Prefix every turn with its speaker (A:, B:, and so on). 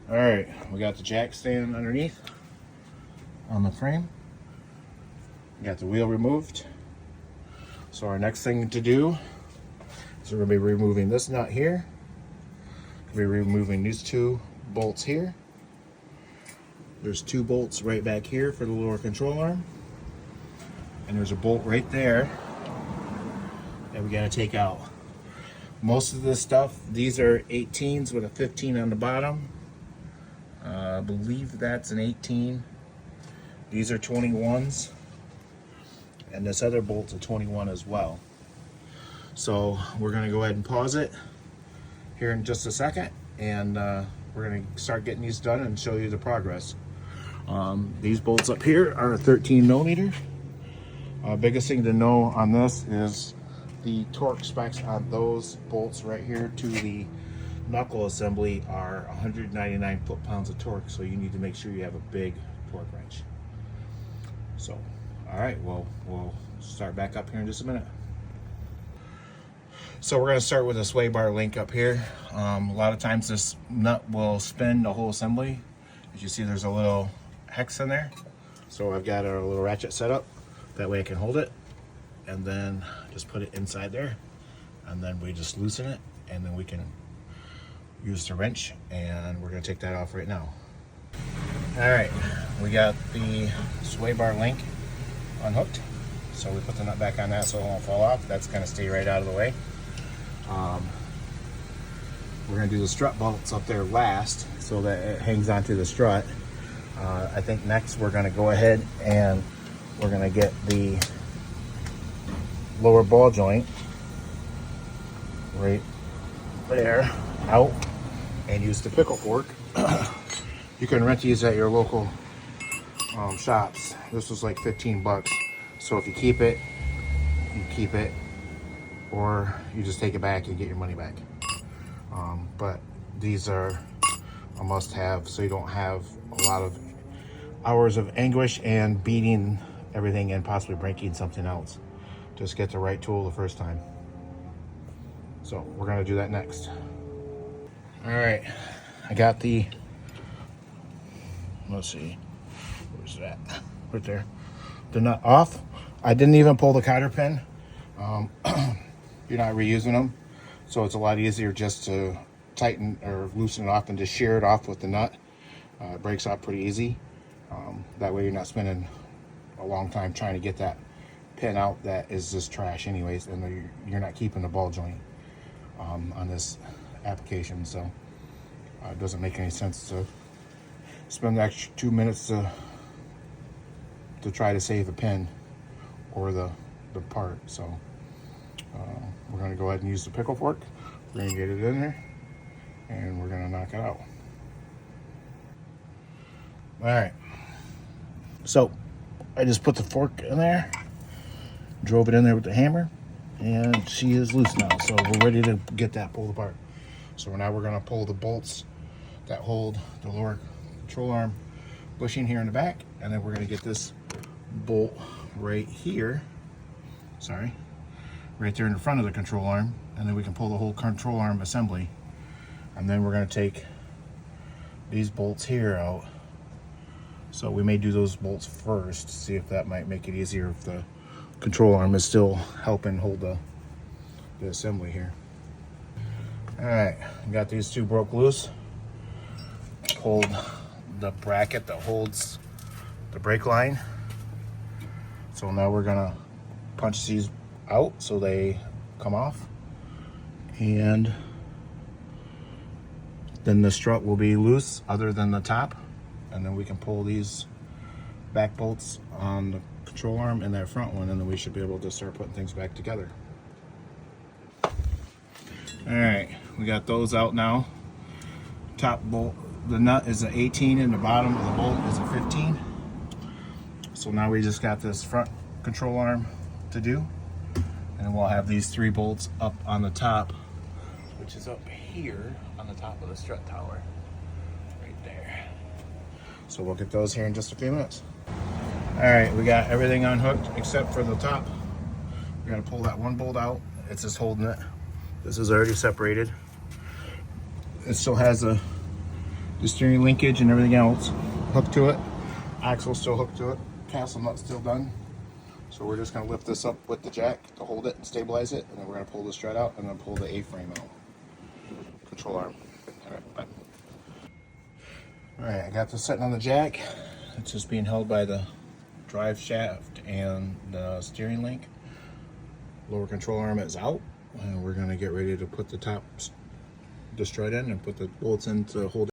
A: All right, we got the jack standing underneath on the frame. We got the wheel removed. So our next thing to do is we're going to be removing this nut here. We're removing these two bolts here. There's two bolts right back here for the lower control arm. And there's a bolt right there that we got to take out. Most of this stuff, these are 18s with a 15 on the bottom. I believe that's an 18. These are 21s. And this other bolt's a 21 as well. So we're going to go ahead and pause it here in just a second. And we're going to start getting these done and show you the progress. These bolts up here are 13 millimeter. Biggest thing to know on this is the torque specs on those bolts right here to the knuckle assembly are 199 foot-pounds of torque, so you need to make sure you have a big torque wrench. So, all right, well, we'll start back up here in just a minute. So we're going to start with a sway bar link up here. A lot of times this nut will spin the whole assembly. As you see, there's a little hex in there. So I've got a little ratchet set up. That way I can hold it and then just put it inside there. And then we just loosen it and then we can use the wrench, and we're going to take that off right now. All right, we got the sway bar link unhooked. So we put the nut back on that so it won't fall off. That's going to stay right out of the way. We're going to do the strut bolts up there last so that it hangs onto the strut. I think next we're going to go ahead and we're going to get the lower ball joint right there out and use the pickle fork. You can rent these at your local shops. This was like 15 bucks. So if you keep it, you keep it, or you just take it back and get your money back. But these are a must-have, so you don't have a lot of hours of anguish and beating everything and possibly breaking something else. Just get the right tool the first time. So we're gonna do that next. All right, I got the, let's see, where's that? Right there. The nut off. I didn't even pull the cotter pin. You're not reusing them, so it's a lot easier just to tighten or loosen it off and just shear it off with the nut. It breaks off pretty easy. That way you're not spending a long time trying to get that pin out that is just trash anyways, and you're not keeping the ball joint on this application, so it doesn't make any sense to spend the extra 2 minutes to try to save a pin or the part. So we're going to go ahead and use the pickle fork. We're going to get it in there and we're going to knock it out. All right, so I just put the fork in there, drove it in there with the hammer, and she is loose now. So we're ready to get that pulled apart. So now we're going to pull the bolts that hold the lower control arm bushing here in the back, and then we're going to get this bolt right here, right there in the front of the control arm, and then we can pull the whole control arm assembly. And then we're going to take these bolts here out. So we may do those bolts first, see if that might make it easier if the control arm is still helping hold the assembly here. All right, got these two broke loose. Pulled the bracket that holds the brake line. So now we're gonna punch these out so they come off. And then the strut will be loose other than the top. And then we can pull these back bolts on the control arm and that front one, and then we should be able to start putting things back together. All right, we got those out now. Top bolt, the nut is an 18 and the bottom of the bolt is a 15. So now we just got this front control arm to do, and we'll have these three bolts up on the top, which is up here on the top of the strut tower, right there. So we'll get those here in just a few minutes. All right, we got everything unhooked except for the top. We're gonna pull that one bolt out. It's just holding it. This is already separated. It still has the the steering linkage and everything else hooked to it. Axle still hooked to it. Castle nut still done. So we're just going to lift this up with the jack to hold it and stabilize it, and then we're going to pull the strut out and then pull the A-frame out. Control arm. Alright, bye. Alright, I got this sitting on the jack. It's just being held by the drive shaft and the steering link. Lower control arm is out, and we're going to get ready to put the strut in and put the bolts in to hold it.